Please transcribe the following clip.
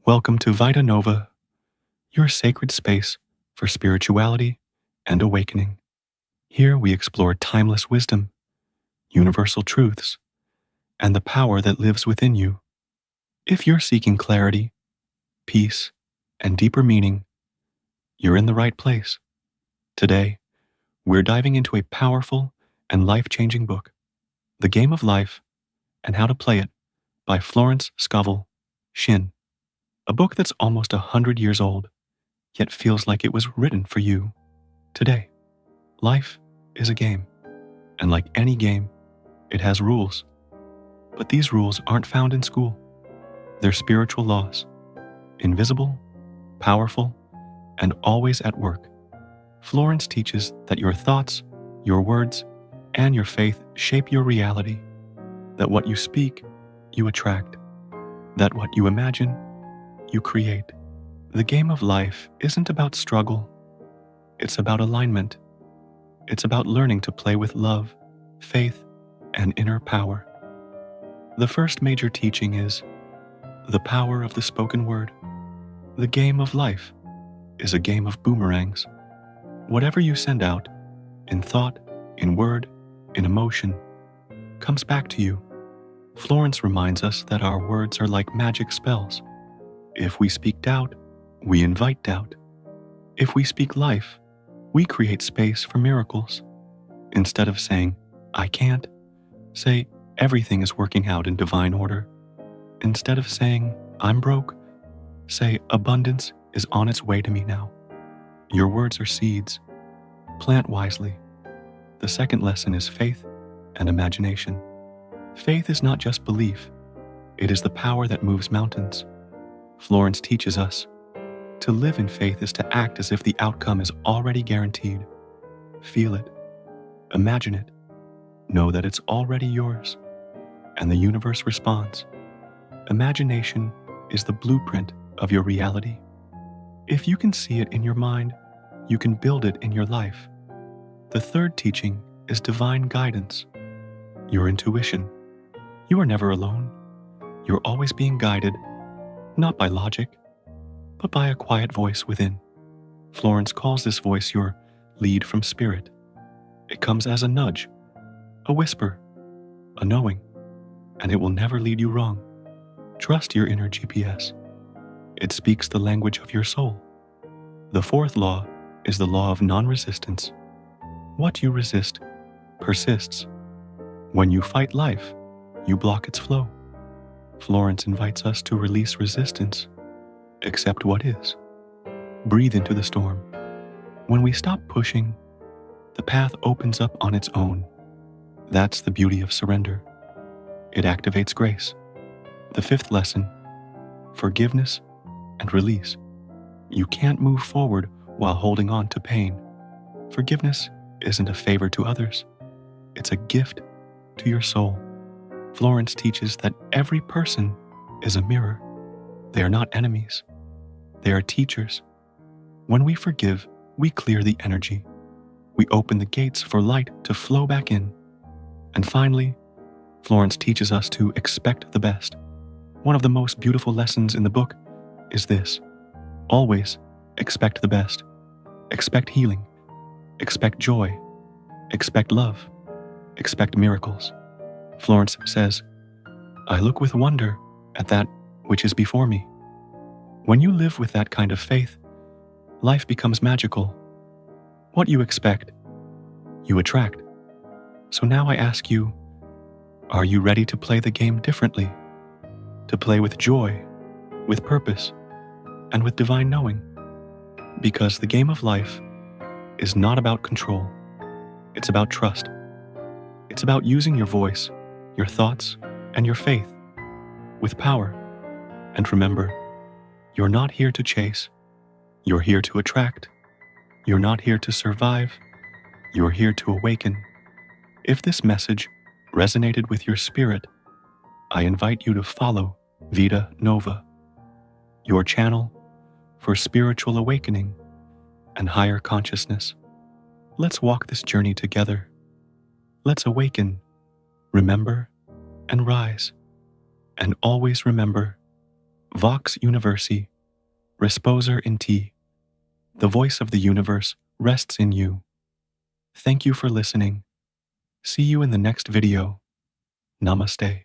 Welcome to Vita Nova, your sacred space for spirituality and awakening. Here we explore timeless wisdom, universal truths, and the power that lives within you. If you're seeking clarity, peace, and deeper meaning, you're in the right place. Today, we're diving into a powerful and life-changing book, The Game of Life and How to Play It by Florence Scovel Shinn. A book that's almost 100 years old, yet feels like it was written for you today. Life is a game, and like any game, it has rules. But these rules aren't found in school. They're spiritual laws, invisible, powerful, and always at work. Florence teaches that your thoughts, your words, and your faith shape your reality, that what you speak, you attract, that what you imagine, you create. The game of life isn't about struggle. It's about alignment. It's about learning to play with love, faith, and inner power. The first major teaching is the power of the spoken word. The game of life is a game of boomerangs. Whatever you send out, in thought, in word, in emotion, comes back to you. Florence reminds us that our words are like magic spells. If we speak doubt, we invite doubt. If we speak life, we create space for miracles. Instead of saying, I can't, say, everything is working out in divine order. Instead of saying, I'm broke, say, abundance is on its way to me now. Your words are seeds. Plant wisely. The second lesson is faith and imagination. Faith is not just belief. It is the power that moves mountains. Florence teaches us to live in faith is to act as if the outcome is already guaranteed. Feel it. Imagine it. Know that it's already yours. And the universe responds. Imagination is the blueprint of your reality. If you can see it in your mind, you can build it in your life. The third teaching is divine guidance. Your intuition. You are never alone. You're always being guided, not by logic, but by a quiet voice within. Florence calls this voice your lead from spirit. It comes as a nudge, a whisper, a knowing, and it will never lead you wrong. Trust your inner GPS. It speaks the language of your soul. The fourth law is the law of non-resistance. What you resist persists. When you fight life, you block its flow. Florence invites us to release resistance. Accept what is. Breathe into the storm. When we stop pushing, the path opens up on its own. That's the beauty of surrender. It activates grace. The fifth lesson, forgiveness and release. You can't move forward while holding on to pain. Forgiveness isn't a favor to others. It's a gift to your soul. Florence teaches that every person is a mirror. They are not enemies. They are teachers. When we forgive, we clear the energy. We open the gates for light to flow back in. And finally, Florence teaches us to expect the best. One of the most beautiful lessons in the book is this. Always expect the best. Expect healing. Expect joy. Expect love. Expect miracles. Florence says, I look with wonder at that which is before me. When you live with that kind of faith, life becomes magical. What you expect, you attract. So now I ask you, are you ready to play the game differently? To play with joy, with purpose, and with divine knowing? Because the game of life is not about control. It's about trust. It's about using your voice, your thoughts, and your faith with power. And remember, you're not here to chase. You're here to attract. You're not here to survive. You're here to awaken. If this message resonated with your spirit, I invite you to follow Vita Nova, your channel for spiritual awakening and higher consciousness. Let's walk this journey together. Let's awaken, remember, and rise. And always remember, Vox Universi, Resposer in Te. The voice of the universe rests in you. Thank you for listening. See you in the next video. Namaste.